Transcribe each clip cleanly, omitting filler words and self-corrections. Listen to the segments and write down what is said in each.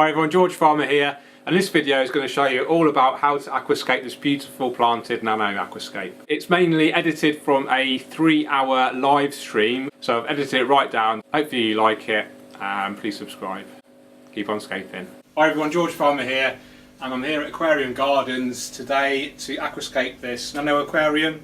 Hi everyone, George Farmer here, and this video is going to show you all about how to aquascape this beautiful planted nano aquascape. It's mainly edited from a 3-hour live stream, so I've edited it right down. Hopefully you like it, and please subscribe. Keep on scaping. Hi everyone, George Farmer here, and I'm here at Aquarium Gardens today to aquascape this nano aquarium.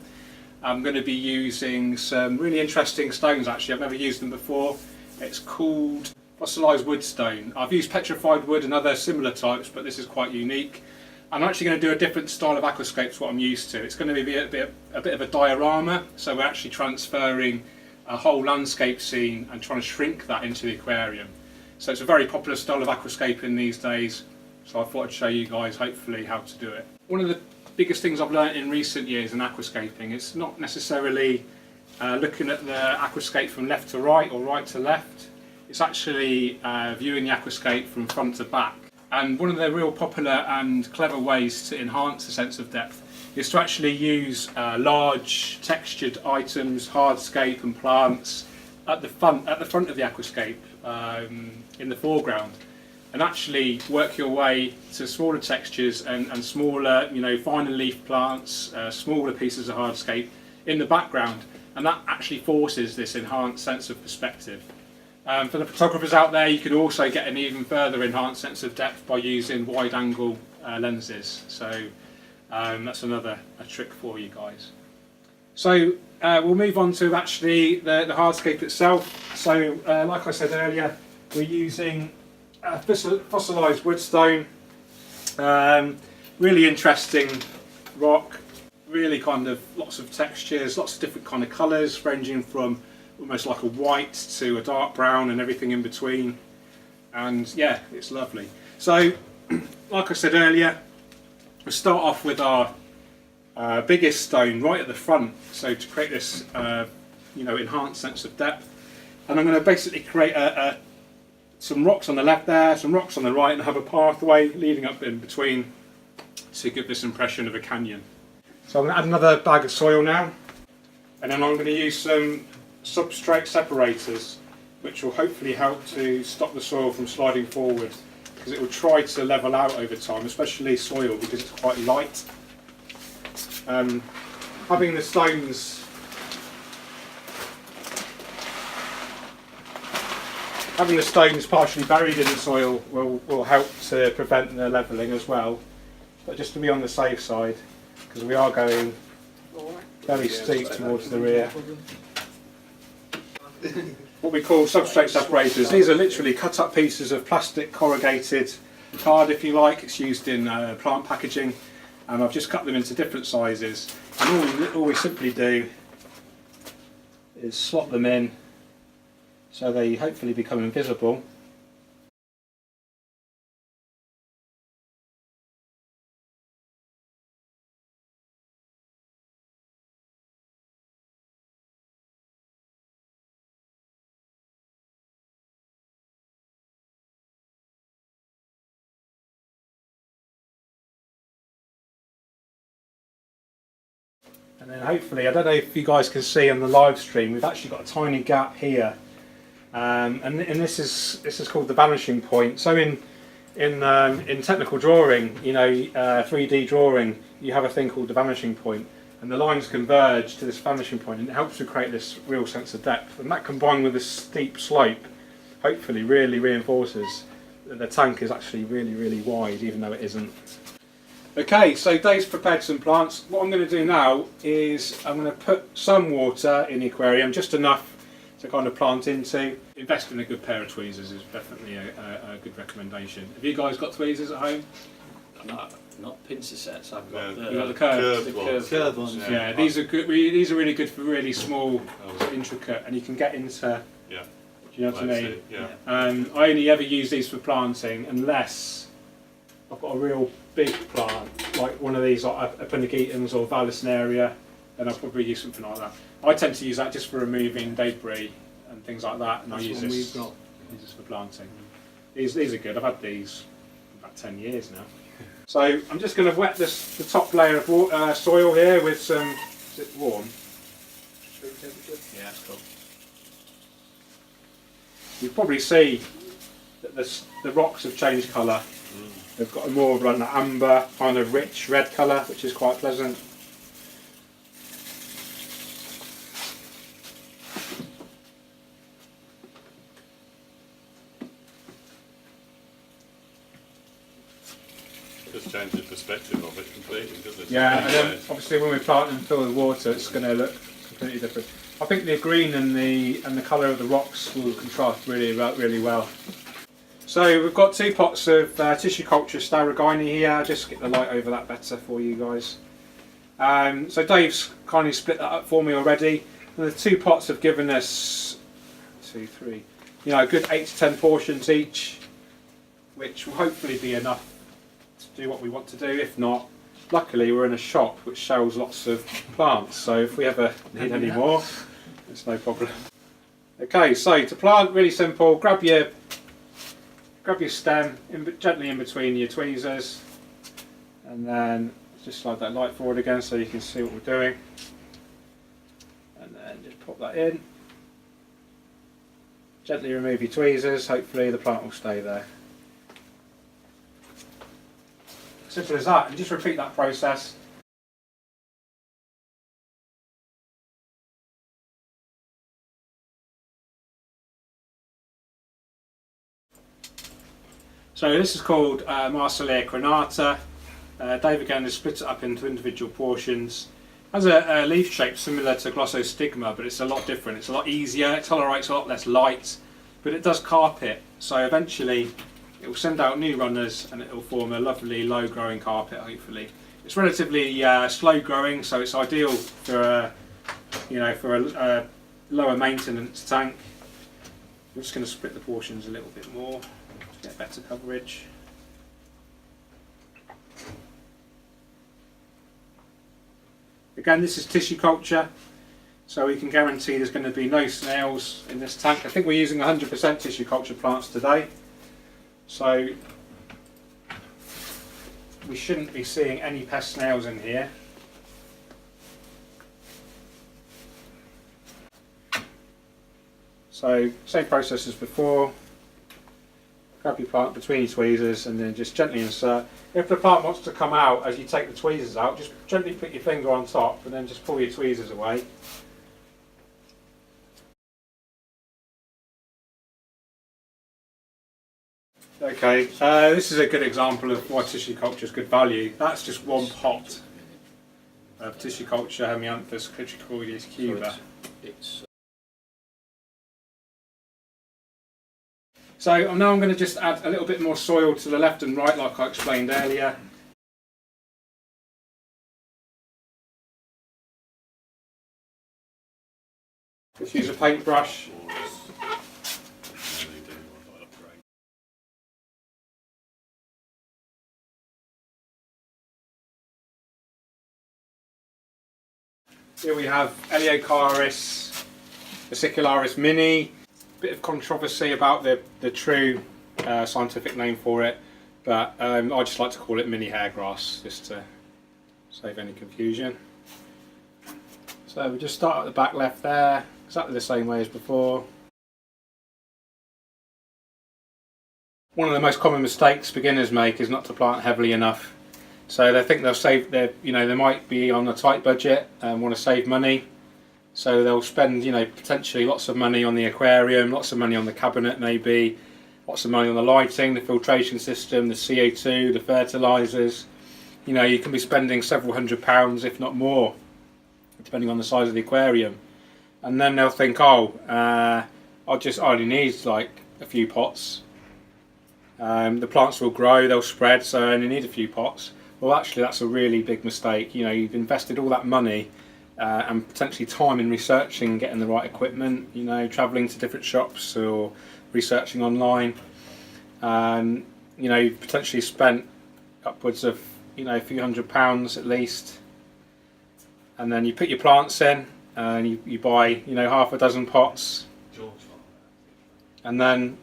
I'm going to be using some really interesting stones actually. I've never used them before. It's called Fossilized Wood Stone. I've used petrified wood and other similar types, but this is quite unique. I'm actually going to do a different style of aquascape to what I'm used to. It's going to be a bit of a diorama, so we're actually transferring a whole landscape scene and trying to shrink that into the aquarium. So it's a very popular style of aquascaping these days, so I thought I'd show you guys hopefully how to do it. One of the biggest things I've learnt in recent years in aquascaping is not necessarily looking at the aquascape from left to right or right to left. It's actually viewing the aquascape from front to back. And one of the real popular and clever ways to enhance the sense of depth is to actually use large textured items, hardscape and plants at the front of the aquascape in the foreground, and actually work your way to smaller textures and smaller, finer leaf plants, smaller pieces of hardscape in the background, and that actually forces this enhanced sense of perspective. For the photographers out there, you can also get an even further enhanced sense of depth by using wide angle lenses, so that's another trick for you guys. So we'll move on to actually the hardscape itself. So like I said earlier, we're using fossilized wood stone, really interesting rock, really kind of lots of textures, lots of different kind of colours, ranging from almost like a white to a dark brown and everything in between, and yeah, it's lovely. So like I said earlier, we'll start off with our biggest stone right at the front, so to create this enhanced sense of depth. And I'm going to basically create some rocks on the left there, some rocks on the right, and have a pathway leading up in between to give this impression of a canyon. So I'm going to add another bag of soil now, and then I'm going to use some substrate separators, which will hopefully help to stop the soil from sliding forward, because it will try to level out over time, especially soil, because it's quite light. Having the stones partially buried in the soil will help to prevent the levelling as well, but just to be on the safe side, because we are going very steep towards the rear. What we call substrate separators. These are literally cut up pieces of plastic corrugated card, if you like. It's used in plant packaging, and I've just cut them into different sizes, and all we simply do is slot them in so they hopefully become invisible. And then hopefully, I don't know if you guys can see on the live stream, we've actually got a tiny gap here, and this is called the vanishing point. So in technical drawing, 3D drawing, you have a thing called the vanishing point, and the lines converge to this vanishing point, and it helps to create this real sense of depth. And that, combined with this steep slope, hopefully really reinforces that the tank is actually really wide, even though it isn't. Okay, so Dave's prepared some plants. What I'm going to do now is I'm going to put some water in the aquarium, just enough to kind of plant into. Invest in a good pair of tweezers is definitely a good recommendation. Have you guys got tweezers at home? Not pincer sets. I've got the curved ones. Yeah, these are good. These are really good for really small, intricate, and you can get into. Yeah. Do you know what I mean? Yeah. I only ever use these for planting unless I've got a real big plant, like one of these, like Epinegatums or Vallisneria, then I'll probably use something like that. I tend to use that just for removing debris and things like that, and I use this for planting. These are good. I've had these for about 10 years now. So I'm just going to wet the top layer of soil here with some. Is it warm? Yeah, that's cool. You probably see the rocks have changed colour. They've got a more of an amber, kind of rich red colour, which is quite pleasant. Just change the perspective of it completely, doesn't it? Yeah, and then obviously when we plant and fill with water, it's going to look completely different. I think the green and the colour of the rocks will contrast really well. So we've got 2 pots of tissue culture Staragini here. Just get the light over that better for you guys. So Dave's kindly split that up for me already. And the 2 pots have given us 2, 3, a good 8 to 10 portions each, which will hopefully be enough to do what we want to do. If not, luckily we're in a shop which sells lots of plants, so if we ever need any more, it's no problem. Okay, so to plant, really simple. Grab your stem gently in between your tweezers, and then just slide that light forward again so you can see what we're doing, and then just pop that in. Gently remove your tweezers, hopefully the plant will stay there. Simple as that, and just repeat that process. So this is called Marsilea crenata. Dave again has split it up into individual portions. It has a leaf shape similar to glossostigma, but it's a lot different. It's a lot easier, it tolerates a lot less light, but it does carpet. So eventually it will send out new runners and it will form a lovely low growing carpet, hopefully. It's relatively slow growing, so it's ideal for a lower maintenance tank. I'm just going to split the portions a little bit more to get better coverage. Again, this is tissue culture, so we can guarantee there's going to be no snails in this tank. I think we're using 100% tissue culture plants today, so we shouldn't be seeing any pest snails in here. So same process as before. Grab your plant between your tweezers and then just gently insert. If the plant wants to come out as you take the tweezers out, just gently put your finger on top and then just pull your tweezers away. Okay, this is a good example of why tissue culture is good value. That's just one pot of tissue culture Hemianthus citricoides cuba. So now I'm going to just add a little bit more soil to the left and right, like I explained earlier. Just use a paintbrush. Here we have Eleocharis vesicularis mini. Bit of controversy about the true scientific name for it, but I just like to call it mini hairgrass just to save any confusion. So we just start at the back left there, exactly the same way as before. One of the most common mistakes beginners make is not to plant heavily enough. So they think they'll save they might be on a tight budget and want to save money. So they'll spend, potentially lots of money on the aquarium, lots of money on the cabinet maybe, lots of money on the lighting, the filtration system, the CO2, the fertilisers. You can be spending several £100s, if not more, depending on the size of the aquarium. And then they'll think, I only need like a few pots. The plants will grow, they'll spread, so I only need a few pots. Well, actually that's a really big mistake. You've invested all that money and potentially time in researching and getting the right equipment, travelling to different shops or researching online. You've potentially spent upwards of a few £100s at least, and then you put your plants in and you buy half a dozen pots, and then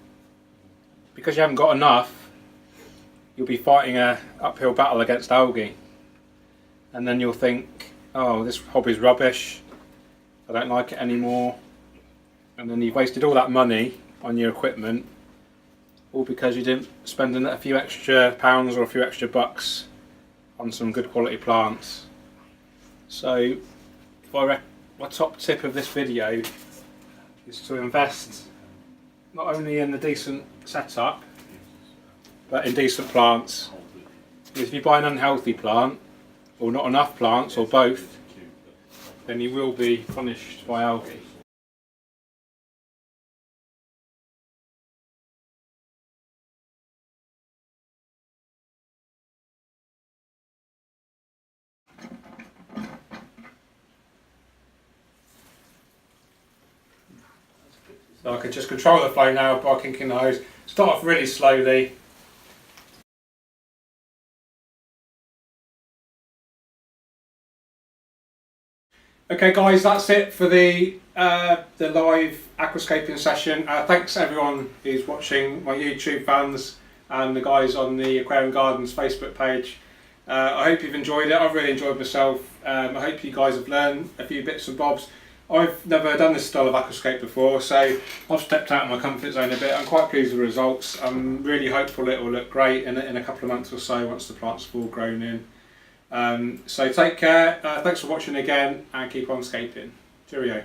because you haven't got enough, you'll be fighting a uphill battle against algae, and then you'll think, oh, this hobby's rubbish, I don't like it anymore, and then you've wasted all that money on your equipment all because you didn't spend a few extra pounds or a few extra bucks on some good quality plants. So my top tip of this video is to invest not only in the decent setup but in decent plants. Because if you buy an unhealthy plant, or not enough plants, or both, then you will be punished by algae. So I can just control the flow now by kinking the hose. Start off really slowly. Okay guys, that's it for the live aquascaping session. Thanks everyone who's watching, my YouTube fans and the guys on the Aquarium Gardens Facebook page. I hope you've enjoyed it. I've really enjoyed myself. I hope you guys have learned a few bits and bobs. I've never done this style of aquascape before, so I've stepped out of my comfort zone a bit. I'm quite pleased with the results. I'm really hopeful it will look great in a couple of months or so once the plants have all grown in. So take care, thanks for watching again, and keep on scaping. Cheerio.